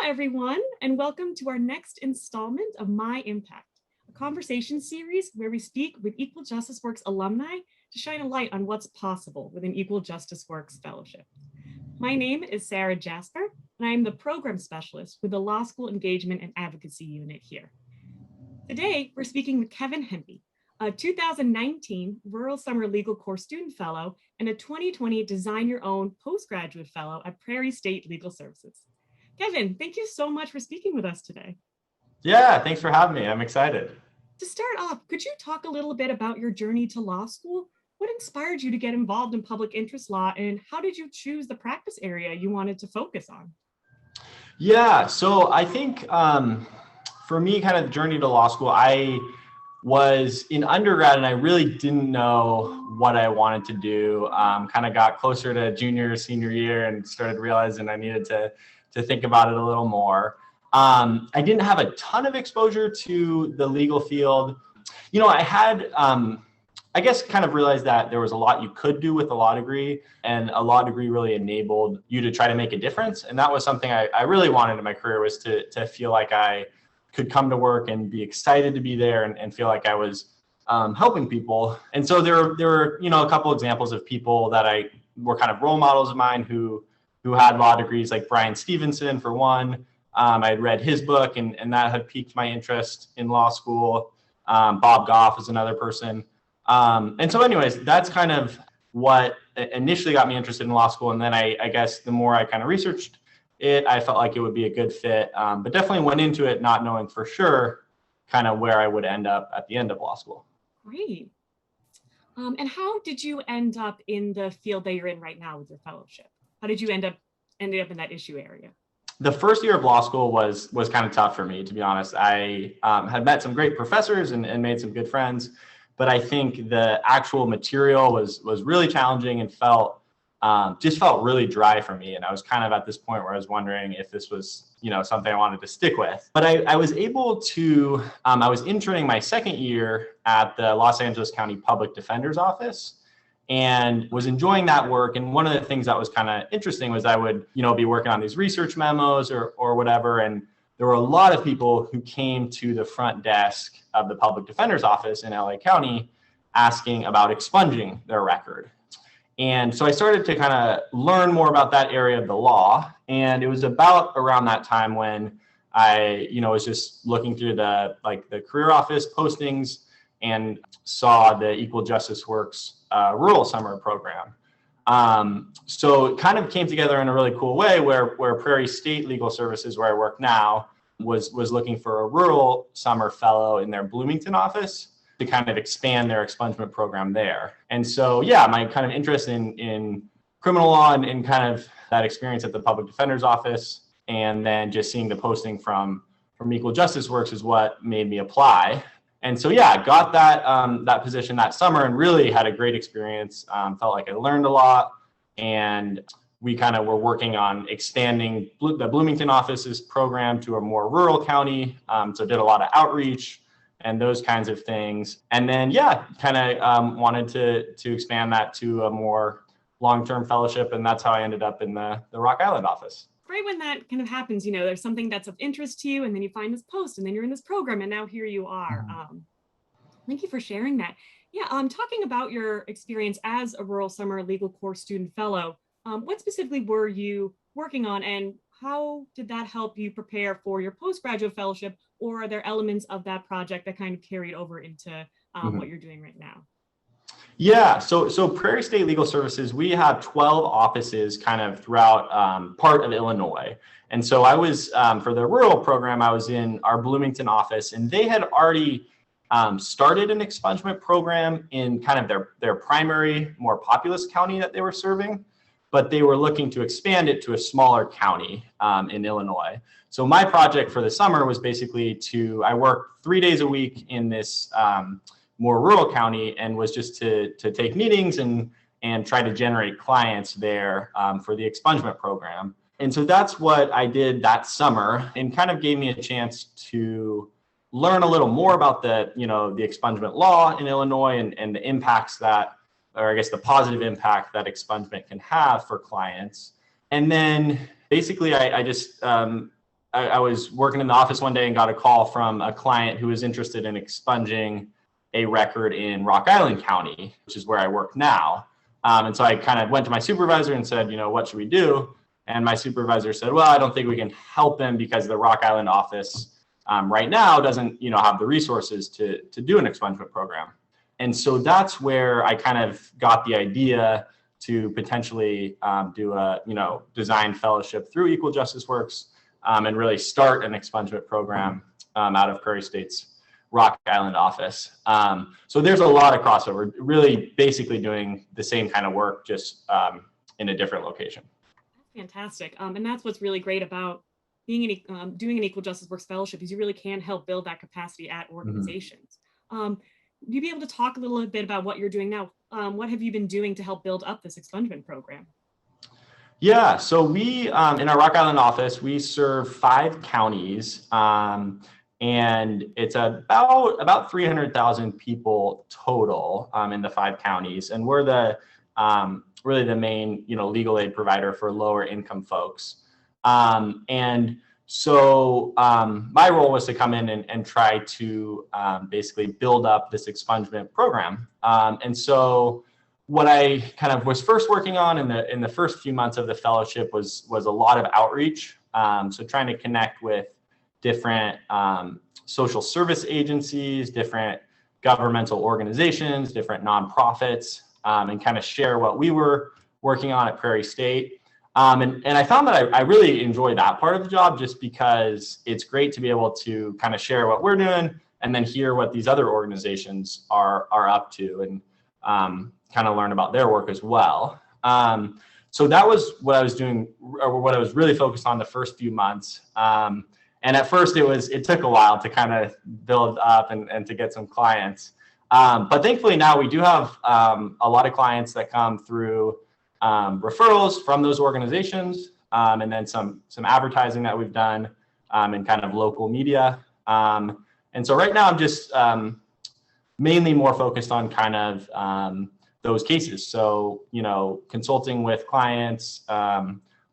everyone, and welcome to our next installment of My Impact, a conversation series where we speak with Equal Justice Works alumni to shine a light on what's possible with an Equal Justice Works fellowship. My name is Sarah Jasper, and I am the program specialist with the Law School Engagement and Advocacy Unit here. Today, we're speaking with Kevin Hempy, a 2019 Rural Summer Legal Course Student Fellow and a 2020 Design Your Own Postgraduate Fellow at Prairie State Legal Services. Kevin, thank you so much for speaking with us today. Yeah, thanks for having me. I'm excited. To start off, could you talk a little bit about your journey to law school? What inspired you to get involved in public interest law, and how did you choose the practice area you wanted to focus on? Yeah, so I think for me, kind of the journey to law school, I was in undergrad and I really didn't know what I wanted to do. Kind of got closer to junior, senior year and started realizing I needed to think about it a little more. I didn't have a ton of exposure to the legal field. You know, I had, I guess, kind of realized that there was a lot you could do with a law degree, and a law degree really enabled you to try to make a difference. And that was something I really wanted in my career, was to feel like I could come to work and be excited to be there and feel like I was helping people. And so there were, you know, a couple examples of people that were kind of role models of mine who had law degrees, like Brian Stevenson, for one. I had read his book and that had piqued my interest in law school. Bob Goff is another person. And so anyways, that's kind of what initially got me interested in law school. And then I guess the more I kind of researched it, I felt like it would be a good fit, but definitely went into it not knowing for sure kind of where I would end up at the end of law school. Great. And how did you end up in the field that you're in right now with your fellowship? How did you end up in that issue area? The first year of law school was kind of tough for me, to be honest. I had met some great professors and made some good friends, but I think the actual material was really challenging and just felt really dry for me. And I was kind of at this point where I was wondering if this was, you know, something I wanted to stick with. But I was able to, I was interning my second year at the Los Angeles County Public Defender's Office, and was enjoying that work. And one of the things that was kind of interesting was I would, you know, be working on these research memos or whatever. And there were a lot of people who came to the front desk of the Public Defender's Office in LA County asking about expunging their record. And so I started to kind of learn more about that area of the law. And it was about around that time when I, you know, was just looking through the career office postings and saw the Equal Justice Works Rural Summer Program. So it kind of came together in a really cool way where Prairie State Legal Services, where I work now, was looking for a rural summer fellow in their Bloomington office to kind of expand their expungement program there. And so, yeah, my kind of interest in criminal law and kind of that experience at the Public Defender's Office, and then just seeing the posting from Equal Justice Works is what made me apply. And so, yeah, I got that position that summer and really had a great experience. Felt like I learned a lot, and we kind of were working on expanding the Bloomington office's program to a more rural county. So did a lot of outreach and those kinds of things. And then, yeah, kind of wanted to expand that to a more long-term fellowship. And that's how I ended up in the Rock Island office. Right when that kind of happens, you know, there's something that's of interest to you, and then you find this post, and then you're in this program, and now here you are. Thank you for sharing that. Yeah, talking about your experience as a Rural Summer Legal Course Student Fellow, what specifically were you working on, and how did that help you prepare for your postgraduate fellowship, or are there elements of that project that kind of carried over into what you're doing right now? Yeah, so Prairie State Legal Services, we have 12 offices kind of throughout part of Illinois. And so I was, for the rural program, I was in our Bloomington office, and they had already started an expungement program in kind of their primary, more populous county that they were serving, but they were looking to expand it to a smaller county in Illinois. So my project for the summer was basically I worked 3 days a week in this more rural county, and was just to take meetings and try to generate clients there for the expungement program. And so that's what I did that summer, and kind of gave me a chance to learn a little more about the expungement law in Illinois and the impacts that, or I guess the positive impact that expungement can have for clients. And then basically I just I was working in the office one day and got a call from a client who was interested in expunging a record in Rock Island County, which is where I work now. And so I kind of went to my supervisor and said, what should we do? And my supervisor said, well, I don't think we can help him because the Rock Island office right now doesn't, have the resources to do an expungement program. And so that's where I kind of got the idea to potentially do a, design fellowship through Equal Justice Works and really start an expungement program out of Prairie State's Rock Island office. So there's a lot of crossover, really basically doing the same kind of work, just in a different location. Fantastic. And that's what's really great about being doing an Equal Justice Works Fellowship is you really can help build that capacity at organizations. Would you be able to talk a little bit about what you're doing now? What have you been doing to help build up this expungement program? Yeah, so we, in our Rock Island office, we serve 5 counties, and it's about 300,000 people total in the 5 counties. And we're the really the main, legal aid provider for lower income folks. And so my role was to come in and try to basically build up this expungement program. And so what I kind of was first working on in the first few months of the fellowship was a lot of outreach. So trying to connect with different social service agencies, different governmental organizations, different nonprofits, and kind of share what we were working on at Prairie State. And I found that I really enjoy that part of the job just because it's great to be able to kind of share what we're doing and then hear what these other organizations are up to and kind of learn about their work as well. So that was what I was doing, or what I was really focused on the first few months. And at first it took a while to kind of build up and to get some clients. But thankfully now we do have a lot of clients that come through referrals from those organizations, and then some advertising that we've done in kind of local media. And so right now I'm just mainly more focused on kind of those cases. So, consulting with clients,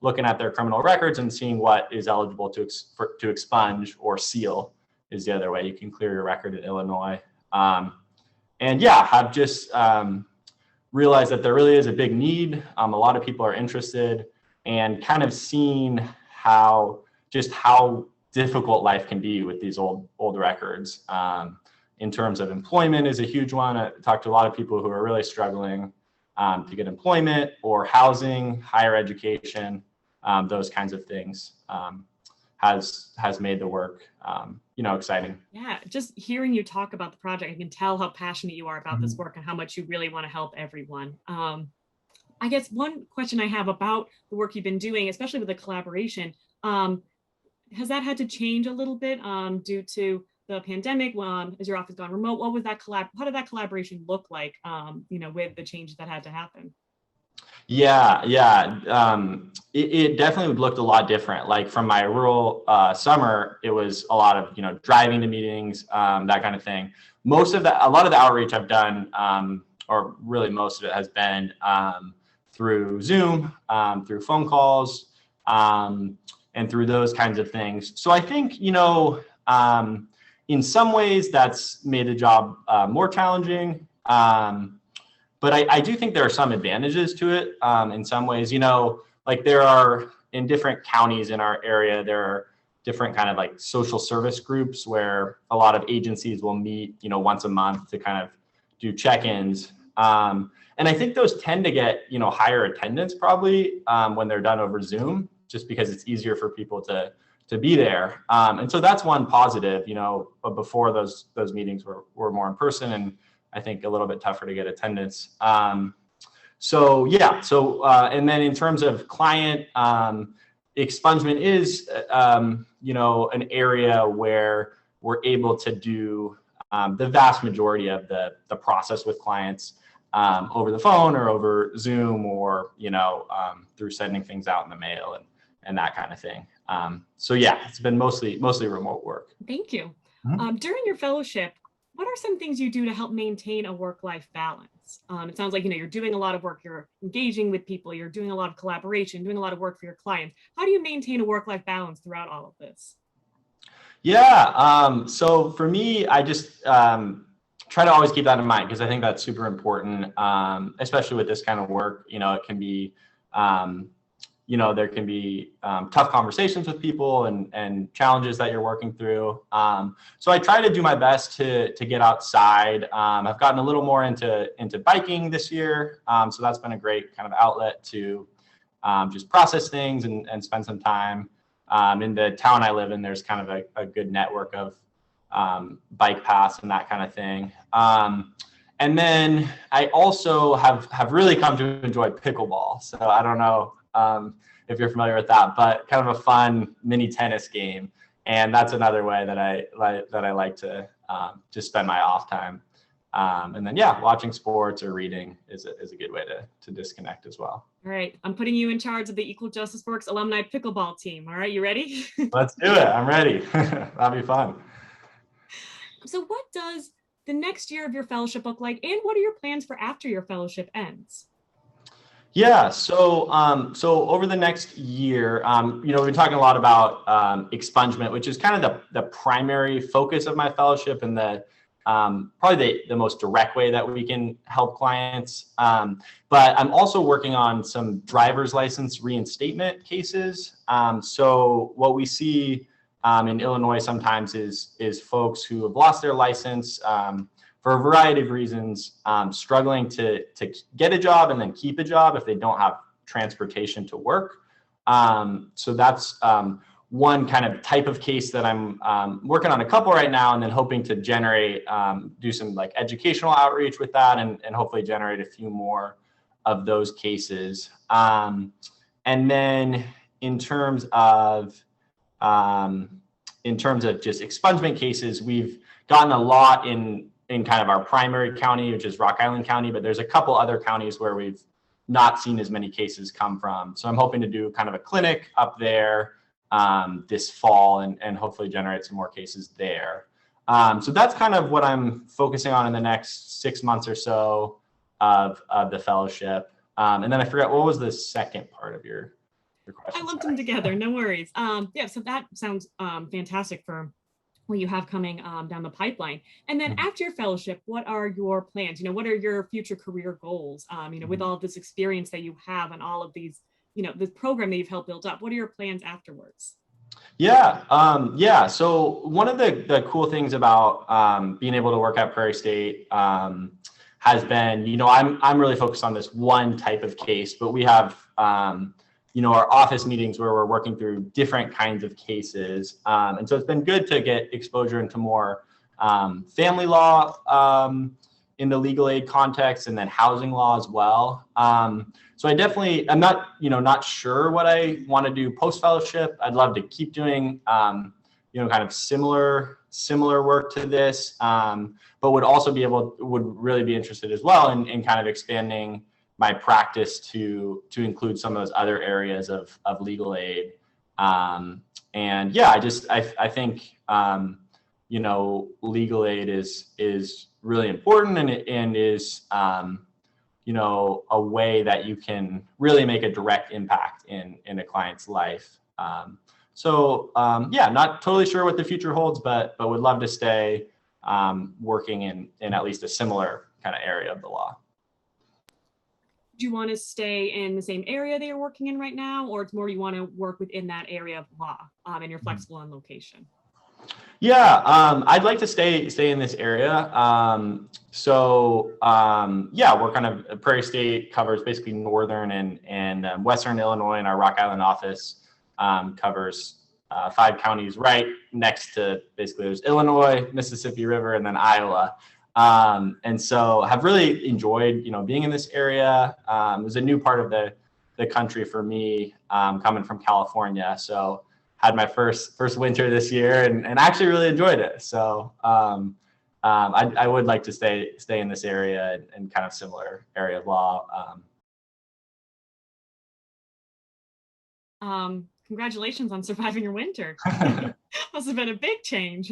looking at their criminal records and seeing what is eligible to expunge or seal is the other way you can clear your record in Illinois. And yeah, I've just realized that there really is a big need. A lot of people are interested, and kind of seen how difficult life can be with these old records. In terms of employment is a huge one. I talked to a lot of people who are really struggling to get employment or housing, higher education, those kinds of things has made the work, exciting. Yeah, just hearing you talk about the project, I can tell how passionate you are about this work and how much you really want to help everyone. I guess one question I have about the work you've been doing, especially with the collaboration, has that had to change a little bit due to the pandemic? Has your office gone remote? What was that how did that collaboration look like, with the changes that had to happen? Yeah. It definitely looked a lot different. Like from my rural summer, it was a lot of, driving to meetings, that kind of thing. A lot of the outreach I've done, or really most of it has been through Zoom, through phone calls, and through those kinds of things. So I think, in some ways that's made the job more challenging. But I do think there are some advantages to it in some ways, like there are in different counties in our area, there are different kind of like social service groups where a lot of agencies will meet, once a month to kind of do check-ins. And I think those tend to get, higher attendance probably when they're done over Zoom, just because it's easier for people to be there. And so that's one positive, but before those meetings were more in person, and I think a little bit tougher to get attendance. So yeah, and then in terms of client, expungement is, an area where we're able to do the vast majority of the process with clients over the phone or over Zoom or, through sending things out in the mail and that kind of thing. So yeah, it's been mostly remote work. Thank you. During your fellowship, What are some things you do to help maintain a work-life balance? It sounds like, you're doing a lot of work, you're engaging with people, you're doing a lot of collaboration, doing a lot of work for your clients. How do you maintain a work-life balance throughout all of this? Yeah. So for me, I just try to always keep that in mind because I think that's super important, especially with this kind of work. It can be, there can be tough conversations with people and challenges that you're working through. So I try to do my best to get outside. I've gotten a little more into biking this year. So that's been a great kind of outlet to just process things and spend some time. In the town I live in, there's kind of a good network of bike paths and that kind of thing. And then I also have really come to enjoy pickleball. So I don't know if you're familiar with that, but kind of a fun mini tennis game. And that's another way that I like to just spend my off time. And then, yeah, watching sports or reading is a good way to disconnect as well. All right, I'm putting you in charge of the Equal Justice Works alumni pickleball team. All right, you ready? Let's do it. I'm ready. That'll be fun. So what does the next year of your fellowship look like, and what are your plans for after your fellowship ends? Yeah, so over the next year, we've been talking a lot about expungement, which is kind of the primary focus of my fellowship and the probably the most direct way that we can help clients. But I'm also working on some driver's license reinstatement cases. So what we see in Illinois sometimes is folks who have lost their license for a variety of reasons, struggling to get a job and then keep a job if they don't have transportation to work. So that's one kind of type of case that I'm working on a couple right now, and then hoping to generate, do some like educational outreach with that, and hopefully generate a few more of those cases. And then in terms of just expungement cases, we've gotten a lot in kind of our primary county, which is Rock Island County, but there's a couple other counties where we've not seen as many cases come from. So I'm hoping to do kind of a clinic up there this fall and hopefully generate some more cases there. So that's kind of what I'm focusing on in the next 6 months or so of the fellowship. And then I forgot, what was the second part of your question? I lumped them together, no worries. Yeah, so that sounds fantastic for what you have coming down the pipeline. And then after your fellowship, what are your plans? What are your future career goals? With all of this experience that you have and all of these, the program that you've helped build up, what are your plans afterwards? Yeah. So one of the cool things about being able to work at Prairie State has been, I'm really focused on this one type of case, but we have our office meetings where we're working through different kinds of cases. And so it's been good to get exposure into more family law in the legal aid context, and then housing law as well. So I'm not sure what I want to do post-fellowship. I'd love to keep doing, kind of similar work to this, but would really be interested as well in kind of expanding my practice to include some of those other areas of legal aid. And yeah, I think, legal aid is really important and is, a way that you can really make a direct impact in a client's life. Not totally sure what the future holds, but would love to stay working in at least a similar kind of area of the law. Do you want to stay in the same area that you're working in right now, or it's more you want to work within that area of law and you're flexible on location? Yeah, I'd like to stay in this area. We're kind of, Prairie State covers basically northern and western Illinois, and our Rock Island office covers 5 counties right next to, basically there's Illinois, Mississippi River, and then Iowa. And so have really enjoyed, being in this area. It was a new part of the country for me, coming from California. So had my first winter this year and actually really enjoyed it. So I would like to stay in this area and kind of similar area of law. Congratulations on surviving your winter. Must have been a big change.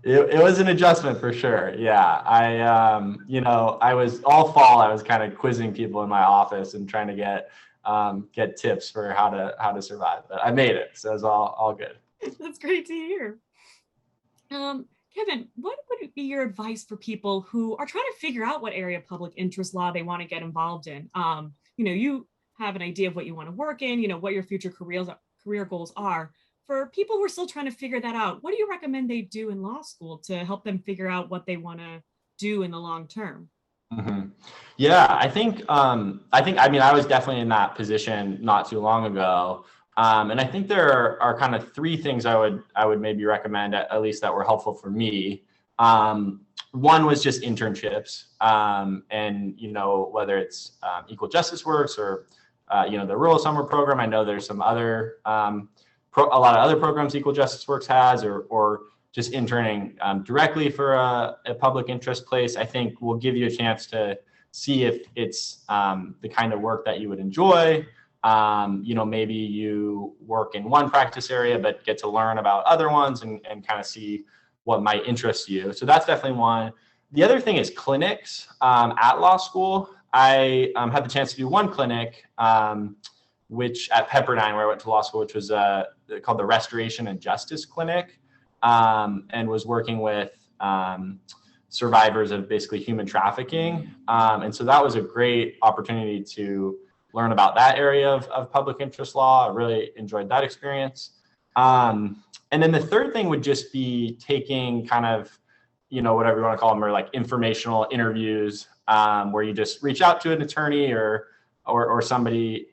It was an adjustment for sure. Yeah. I was all fall, I was kind of quizzing people in my office and trying to get tips for how to survive, but I made it. So it was all good. That's great to hear. Kevin, what would be your advice for people who are trying to figure out what area of public interest law they want to get involved in? You have an idea of what you want to work in, what your future career goals are. For people who are still trying to figure that out, what do you recommend they do in law school to help them figure out what they want to do in the long term? Yeah, I was definitely in that position not too long ago. And I think there are kind of three things I would maybe recommend, at least that were helpful for me. One was just internships, and whether it's Equal Justice Works or the Rural Summer Program. I know there's some other a lot of other programs Equal Justice Works has, or just interning directly for a public interest place. I think will give you a chance to see if it's the kind of work that you would enjoy. Maybe you work in one practice area, but get to learn about other ones and kind of see what might interest you. So that's definitely one. The other thing is clinics at law school. I had the chance to do one clinic, which at Pepperdine, where I went to law school, which was called the Restoration and Justice Clinic, and was working with survivors of basically human trafficking. And so that was a great opportunity to learn about that area of public interest law. I really enjoyed that experience. And then the third thing would just be taking kind of, whatever you want to call them, or like informational interviews, where you just reach out to an attorney or somebody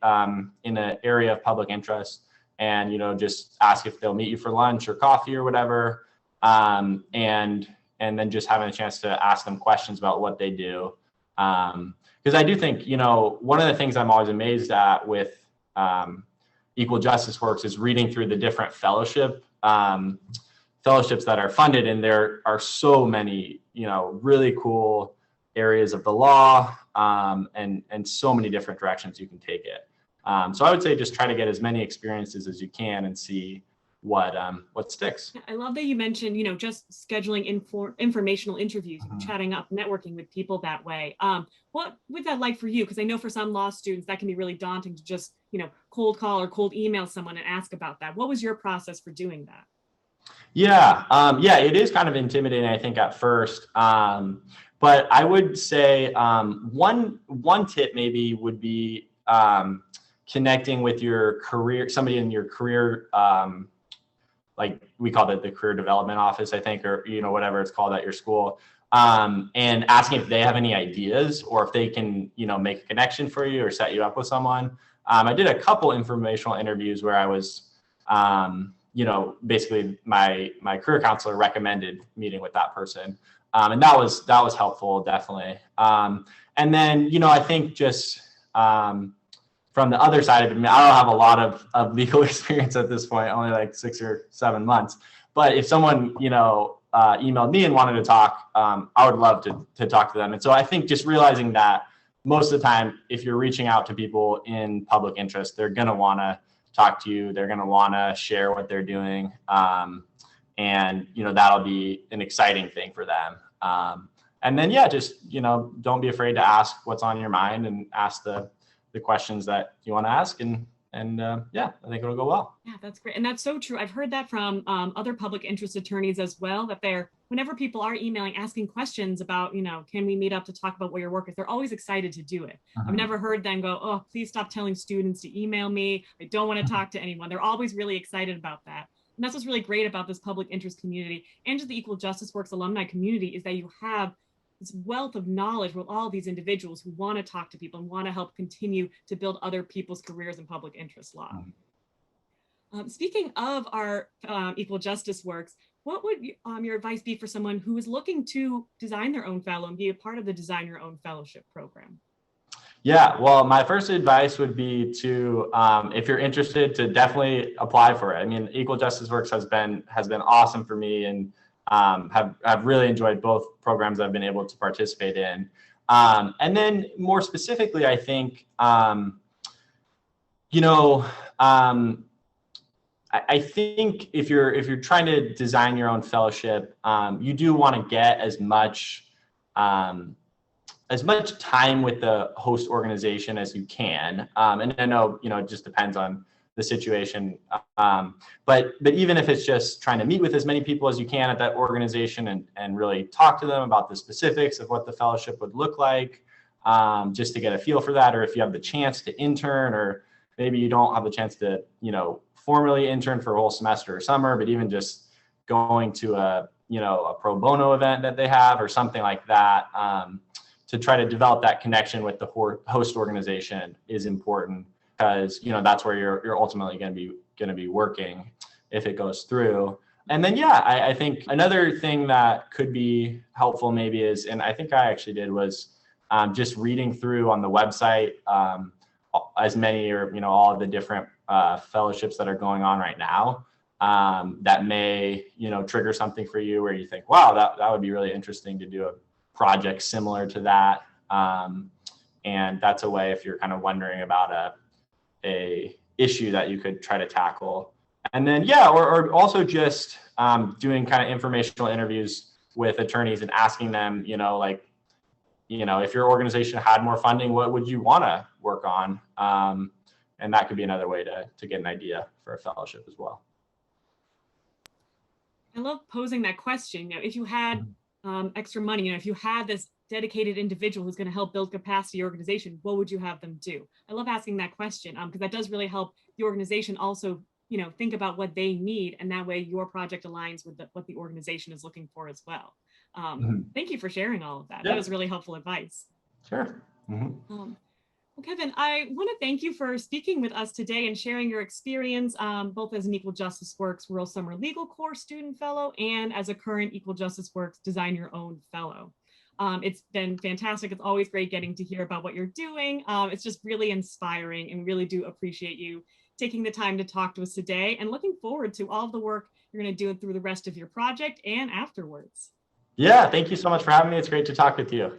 in an area of public interest and, just ask if they'll meet you for lunch or coffee or whatever. And then just having a chance to ask them questions about what they do. Because I do think, one of the things I'm always amazed at with Equal Justice Works is reading through the different fellowships that are funded. And there are so many, really cool areas of the law, and so many different directions you can take it. So I would say just try to get as many experiences as you can and see what sticks. I love that you mentioned, just scheduling informational interviews, chatting up, networking with people that way. What was that like for you? Because I know for some law students that can be really daunting to just, cold call or cold email someone and ask about that. What was your process for doing that? Yeah, it is kind of intimidating, I think, at first. But I would say one tip maybe would be connecting with somebody in your career, like we call it the career development office, I think, or whatever it's called at your school, and asking if they have any ideas or if they can make a connection for you or set you up with someone. I did a couple informational interviews where I was basically my career counselor recommended meeting with that person. And that was helpful, definitely. And then, I think just from the other side of it, I don't have a lot of legal experience at this point, only like 6 or 7 months. But if someone, emailed me and wanted to talk, I would love to talk to them. And so I think just realizing that most of the time, if you're reaching out to people in public interest, they're going to want to talk to you. They're going to want to share what they're doing. And, that'll be an exciting thing for them. And then, just, don't be afraid to ask what's on your mind and ask the questions that you want to ask. And I think it'll go well. Yeah, that's great. And that's so true. I've heard that from other public interest attorneys as well, that whenever people are emailing, asking questions about, can we meet up to talk about what your work is, they're always excited to do it. I've never heard them go, oh, please stop telling students to email me. I don't want to talk to anyone. They're always really excited about that. And that's what's really great about this public interest community and just the Equal Justice Works alumni community, is that you have this wealth of knowledge with all these individuals who want to talk to people and want to help continue to build other people's careers in public interest law. Speaking of our Equal Justice Works, what would your advice be for someone who is looking to design their own fellow and be a part of the Design Your Own Fellowship program? Yeah, well, my first advice would be to, if you're interested, to definitely apply for it. I mean, Equal Justice Works has been awesome for me, and have really enjoyed both programs I've been able to participate in. And then more specifically, I think, I think if you're trying to design your own fellowship, you do want to get as much time with the host organization as you can. And I know, it just depends on the situation. But even if it's just trying to meet with as many people as you can at that organization and really talk to them about the specifics of what the fellowship would look like, just to get a feel for that, or if you have the chance to intern, or maybe you don't have the chance to, formally intern for a whole semester or summer, but even just going to a pro bono event that they have or something like that, to try to develop that connection with the host organization is important, because that's where you're ultimately going to be working if it goes through. And then I think another thing that could be helpful maybe is, and I think I actually did, was just reading through on the website as many or all of the different fellowships that are going on right now, that may trigger something for you where you think, wow, that would be really interesting to do a project similar to that. And that's a way, if you're kind of wondering about a issue that you could try to tackle. And then or also just doing kind of informational interviews with attorneys and asking them, if your organization had more funding, what would you want to work on? And that could be another way to get an idea for a fellowship as well. I love posing that question. If you had extra money, if you had this dedicated individual who's going to help build capacity organization, what would you have them do? I love asking that question, because that does really help the organization also, think about what they need, and that way your project aligns with what the organization is looking for as well. Thank you for sharing all of that. Yeah. That was really helpful advice. Sure. Mm-hmm. Well, Kevin, I want to thank you for speaking with us today and sharing your experience, both as an Equal Justice Works Rural Summer Legal Course Student Fellow and as a current Equal Justice Works Design Your Own Fellow. It's been fantastic. It's always great getting to hear about what you're doing. It's just really inspiring, and really do appreciate you taking the time to talk to us today, and looking forward to all of the work you're going to do through the rest of your project and afterwards. Yeah, thank you so much for having me. It's great to talk with you.